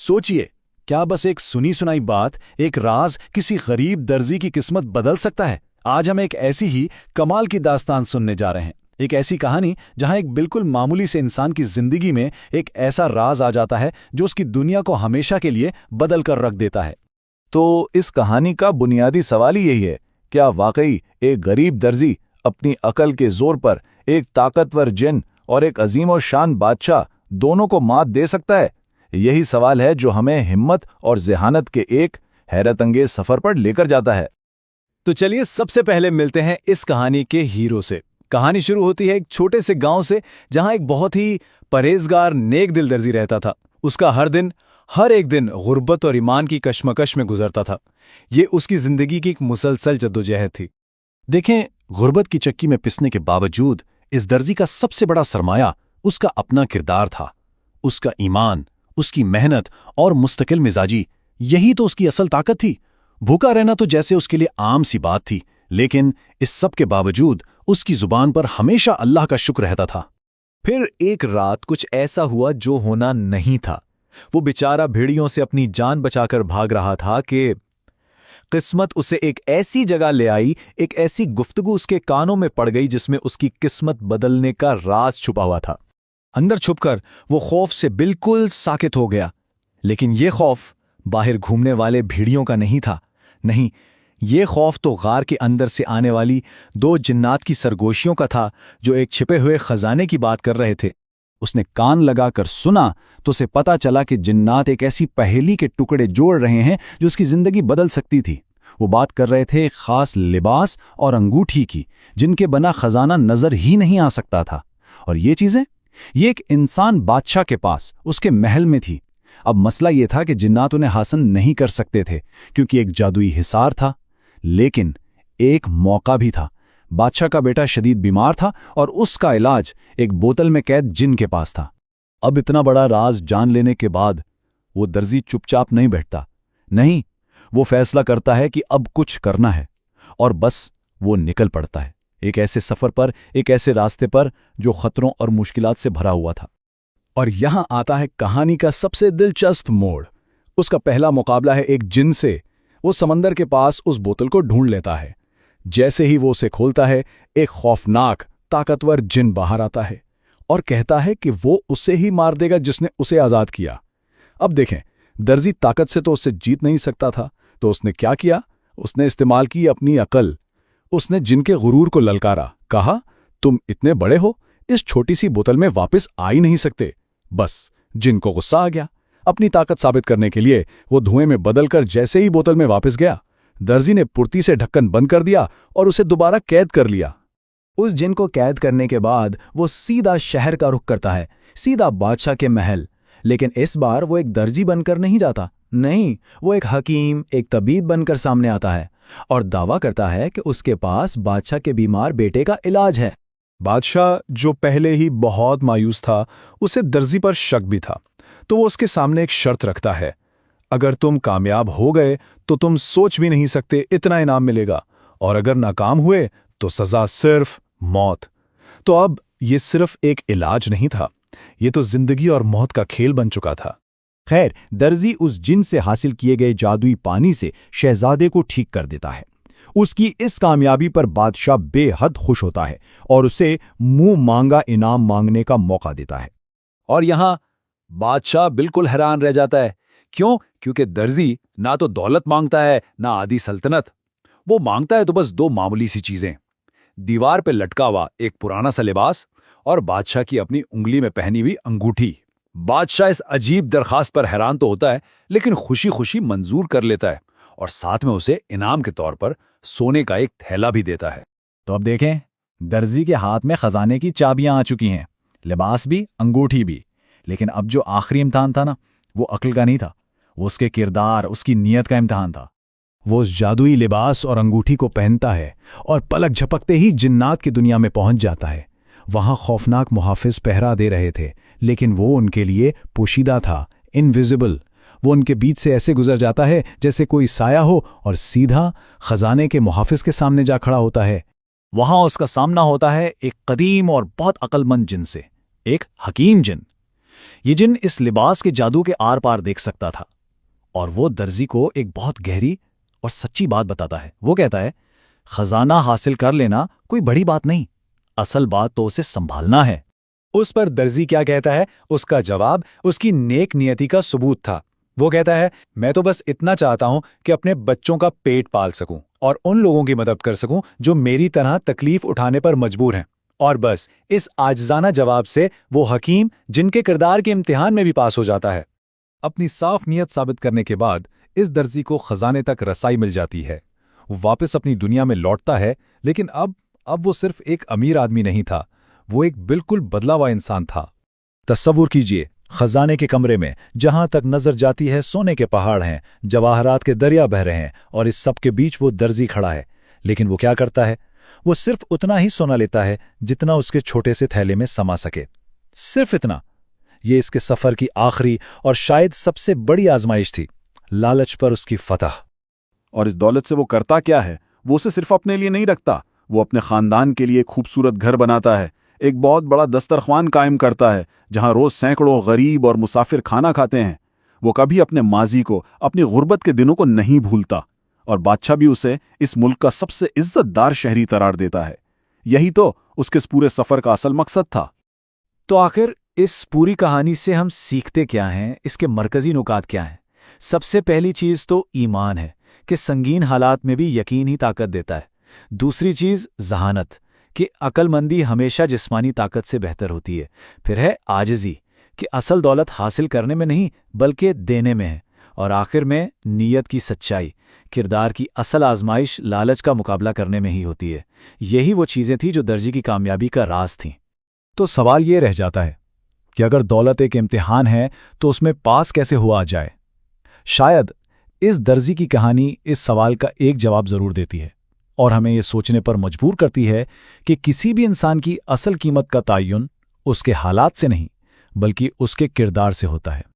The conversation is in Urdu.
سوچئے، کیا بس ایک سنی سنائی بات، ایک راز کسی غریب درزی کی قسمت بدل سکتا ہے؟ آج ہم ایک ایسی ہی کمال کی داستان سننے جا رہے ہیں، ایک ایسی کہانی جہاں ایک بالکل معمولی سے انسان کی زندگی میں ایک ایسا راز آ جاتا ہے جو اس کی دنیا کو ہمیشہ کے لیے بدل کر رکھ دیتا ہے۔ تو اس کہانی کا بنیادی سوال ہی یہی ہے، کیا واقعی ایک غریب درزی اپنی عقل کے زور پر ایک طاقتور جن اور ایک عظیم و شان بادشاہ دونوں کو مات دے سکتا ہے؟ یہی سوال ہے جو ہمیں ہمت اور ذہانت کے ایک حیرت انگیز سفر پر لے کر جاتا ہے۔ تو چلیے سب سے پہلے ملتے ہیں اس کہانی کے ہیرو سے۔ کہانی شروع ہوتی ہے ایک چھوٹے سے گاؤں سے، جہاں ایک بہت ہی پرہیزگار نیک دل درزی رہتا تھا۔ اس کا ہر ایک دن غربت اور ایمان کی کشمکش میں گزرتا تھا۔ یہ اس کی زندگی کی ایک مسلسل جدوجہد تھی۔ دیکھیں، غربت کی چکی میں پسنے کے باوجود اس درزی کا سب سے بڑا سرمایہ اس کا اپنا کردار تھا، اس کا ایمان، اس کی محنت اور مستقل مزاجی۔ یہی تو اس کی اصل طاقت تھی۔ بھوکا رہنا تو جیسے اس کے لیے عام سی بات تھی، لیکن اس سب کے باوجود اس کی زبان پر ہمیشہ اللہ کا شکر رہتا تھا۔ پھر ایک رات کچھ ایسا ہوا جو ہونا نہیں تھا۔ وہ بیچارہ بھیڑیوں سے اپنی جان بچا کر بھاگ رہا تھا کہ قسمت اسے ایک ایسی جگہ لے آئی، ایک ایسی گفتگو اس کے کانوں میں پڑ گئی جس میں اس کی قسمت بدلنے کا راز چھپا ہوا تھا۔ اندر چھپ کر وہ خوف سے بالکل ساکت ہو گیا، لیکن یہ خوف باہر گھومنے والے بھیڑیوں کا نہیں تھا۔ نہیں، یہ خوف تو غار کے اندر سے آنے والی دو جنات کی سرگوشیوں کا تھا، جو ایک چھپے ہوئے خزانے کی بات کر رہے تھے۔ اس نے کان لگا کر سنا تو اسے پتا چلا کہ جنات ایک ایسی پہیلی کے ٹکڑے جوڑ رہے ہیں جو اس کی زندگی بدل سکتی تھی۔ وہ بات کر رہے تھے ایک خاص لباس اور انگوٹھی کی، جن کے بنا خزانہ نظر ہی نہیں آ سکتا تھا۔ اور یہ چیزیں، یہ ایک انسان بادشاہ کے پاس اس کے محل میں تھی۔ اب مسئلہ یہ تھا کہ جنات انہیں حاصل نہیں کر سکتے تھے کیونکہ ایک جادوئی حصار تھا، لیکن ایک موقع بھی تھا۔ بادشاہ کا بیٹا شدید بیمار تھا اور اس کا علاج ایک بوتل میں قید جن کے پاس تھا۔ اب اتنا بڑا راز جان لینے کے بعد وہ درزی چپ چاپ نہیں بیٹھتا، نہیں، وہ فیصلہ کرتا ہے کہ اب کچھ کرنا ہے، اور بس وہ نکل پڑتا ہے ایک ایسے سفر پر، ایک ایسے راستے پر جو خطروں اور مشکلات سے بھرا ہوا تھا۔ اور یہاں آتا ہے کہانی کا سب سے دلچسپ موڑ۔ اس کا پہلا مقابلہ ہے ایک جن سے۔ وہ سمندر کے پاس اس بوتل کو ڈھونڈ لیتا ہے۔ جیسے ہی وہ اسے کھولتا ہے، ایک خوفناک طاقتور جن باہر آتا ہے اور کہتا ہے کہ وہ اسے ہی مار دے گا جس نے اسے آزاد کیا۔ اب دیکھیں، درزی طاقت سے تو اسے جیت نہیں سکتا تھا، تو اس نے کیا کیا؟ اس نے استعمال کی اپنی عقل۔ اس نے جن کے غرور کو للکارا، کہا، تم اتنے بڑے ہو، اس چھوٹی سی بوتل میں واپس آ ہی نہیں سکتے۔ بس جن کو غصہ آ گیا۔ اپنی طاقت ثابت کرنے کے لیے وہ دھوئیں میں بدل کر جیسے ہی بوتل میں واپس گیا، درزی نے پرتی سے ڈھکن بند کر دیا اور اسے دوبارہ قید کر لیا۔ اس جن کو قید کرنے کے بعد وہ سیدھا شہر کا رخ کرتا ہے، سیدھا بادشاہ کے محل۔ لیکن اس بار وہ ایک درزی بن کر نہیں جاتا، نہیں، وہ ایک حکیم، ایک طبیب بن کر سامنے آتا ہے اور دعویٰ کرتا ہے کہ اس کے پاس بادشاہ کے بیمار بیٹے کا علاج ہے۔ بادشاہ، جو پہلے ہی بہت مایوس تھا، اسے درزی پر شک بھی تھا، تو وہ اس کے سامنے ایک شرط رکھتا ہے، اگر تم کامیاب ہو گئے تو تم سوچ بھی نہیں سکتے اتنا انعام ملے گا، اور اگر ناکام ہوئے تو سزا صرف موت۔ تو اب یہ صرف ایک علاج نہیں تھا، یہ تو زندگی اور موت کا کھیل بن چکا تھا۔ خیر، درزی اس جن سے حاصل کیے گئے جادوئی پانی سے شہزادے کو ٹھیک کر دیتا ہے۔ اس کی اس کامیابی پر بادشاہ بے حد خوش ہوتا ہے اور اسے منہ مانگا انعام مانگنے کا موقع دیتا ہے۔ اور یہاں بادشاہ بالکل حیران رہ جاتا ہے۔ کیوں؟ کیونکہ درزی نہ تو دولت مانگتا ہے، نہ آدھی سلطنت۔ وہ مانگتا ہے تو بس دو معمولی سی چیزیں: دیوار پہ لٹکا ہوا ایک پرانا سا لباس اور بادشاہ کی اپنی انگلی میں پہنی ہوئی انگوٹھی۔ بادشاہ اس عجیب درخواست پر حیران تو ہوتا ہے، لیکن خوشی خوشی منظور کر لیتا ہے، اور ساتھ میں اسے انعام کے طور پر سونے کا ایک تھیلا بھی دیتا ہے۔ تو اب دیکھیں، درزی کے ہاتھ میں خزانے کی چابیاں آ چکی ہیں، لباس بھی، انگوٹھی بھی۔ لیکن اب جو آخری امتحان تھا نا، وہ عقل کا نہیں تھا، وہ اس کے کردار، اس کی نیت کا امتحان تھا۔ وہ اس جادوئی لباس اور انگوٹھی کو پہنتا ہے اور پلک جھپکتے ہی جنات کی دنیا میں پہنچ جاتا ہے۔ وہاں خوفناک محافظ پہرا دے رہے تھے، لیکن وہ ان کے لیے پوشیدہ تھا، انویزیبل۔ وہ ان کے بیچ سے ایسے گزر جاتا ہے جیسے کوئی سایہ ہو، اور سیدھا خزانے کے محافظ کے سامنے جا کھڑا ہوتا ہے۔ وہاں اس کا سامنا ہوتا ہے ایک قدیم اور بہت عقل مند جن سے، ایک حکیم جن۔ یہ جن اس لباس کے جادو کے آر پار دیکھ سکتا تھا، اور وہ درزی کو ایک بہت گہری اور سچی بات بتاتا ہے۔ وہ کہتا ہے، خزانہ حاصل کر لینا کوئی بڑی بات نہیں، اصل بات تو اسے سنبھالنا ہے۔ اس پر درزی کیا کہتا ہے؟ اس کا جواب اس کی نیک نیتی کا ثبوت تھا۔ وہ کہتا ہے، میں تو بس اتنا چاہتا ہوں کہ اپنے بچوں کا پیٹ پال سکوں اور ان لوگوں کی مدد کر سکوں جو میری طرح تکلیف اٹھانے پر مجبور ہیں۔ اور بس اس عاجزانہ جواب سے وہ حکیم جن کے کردار کے امتحان میں بھی پاس ہو جاتا ہے۔ اپنی صاف نیت ثابت کرنے کے بعد اس درزی کو خزانے تک رسائی مل جاتی ہے۔ وہ واپس اپنی دنیا میں لوٹتا ہے، لیکن اب وہ صرف ایک امیر آدمی نہیں تھا، وہ ایک بالکل بدلا ہوا انسان تھا۔ تصور کیجئے، خزانے کے کمرے میں جہاں تک نظر جاتی ہے سونے کے پہاڑ ہیں، جواہرات کے دریا بہہ رہے ہیں، اور اس سب کے بیچ وہ درزی کھڑا ہے۔ لیکن وہ کیا کرتا ہے؟ وہ صرف اتنا ہی سونا لیتا ہے جتنا اس کے چھوٹے سے تھیلے میں سما سکے، صرف اتنا۔ یہ اس کے سفر کی آخری اور شاید سب سے بڑی آزمائش تھی، لالچ پر اس کی فتح۔ اور اس دولت سے وہ کرتا کیا ہے؟ وہ اسے صرف اپنے لیے نہیں رکھتا، وہ اپنے خاندان کے لیے ایک خوبصورت گھر بناتا ہے، ایک بہت بڑا دسترخوان قائم کرتا ہے جہاں روز سینکڑوں غریب اور مسافر کھانا کھاتے ہیں۔ وہ کبھی اپنے ماضی کو، اپنی غربت کے دنوں کو نہیں بھولتا، اور بادشاہ بھی اسے اس ملک کا سب سے عزت دار شہری قرار دیتا ہے۔ یہی تو اس کے اس پورے سفر کا اصل مقصد تھا۔ تو آخر اس پوری کہانی سے ہم سیکھتے کیا ہیں؟ اس کے مرکزی نکات کیا ہیں؟ سب سے پہلی چیز تو ایمان ہے کہ سنگین حالات میں بھی یقین ہی طاقت دیتا ہے۔ دوسری چیز ذہانت، کہ عقل مندی ہمیشہ جسمانی طاقت سے بہتر ہوتی ہے۔ پھر ہے عاجزی، کہ اصل دولت حاصل کرنے میں نہیں بلکہ دینے میں ہے۔ اور آخر میں نیت کی سچائی، کردار کی اصل آزمائش لالچ کا مقابلہ کرنے میں ہی ہوتی ہے۔ یہی وہ چیزیں تھیں جو درزی کی کامیابی کا راز تھیں۔ تو سوال یہ رہ جاتا ہے کہ اگر دولت ایک امتحان ہے تو اس میں پاس کیسے ہوا جائے؟ شاید اس درزی کی کہانی اس سوال کا ایک جواب ضرور دیتی ہے، اور ہمیں یہ سوچنے پر مجبور کرتی ہے کہ کسی بھی انسان کی اصل قیمت کا تعین اس کے حالات سے نہیں بلکہ اس کے کردار سے ہوتا ہے۔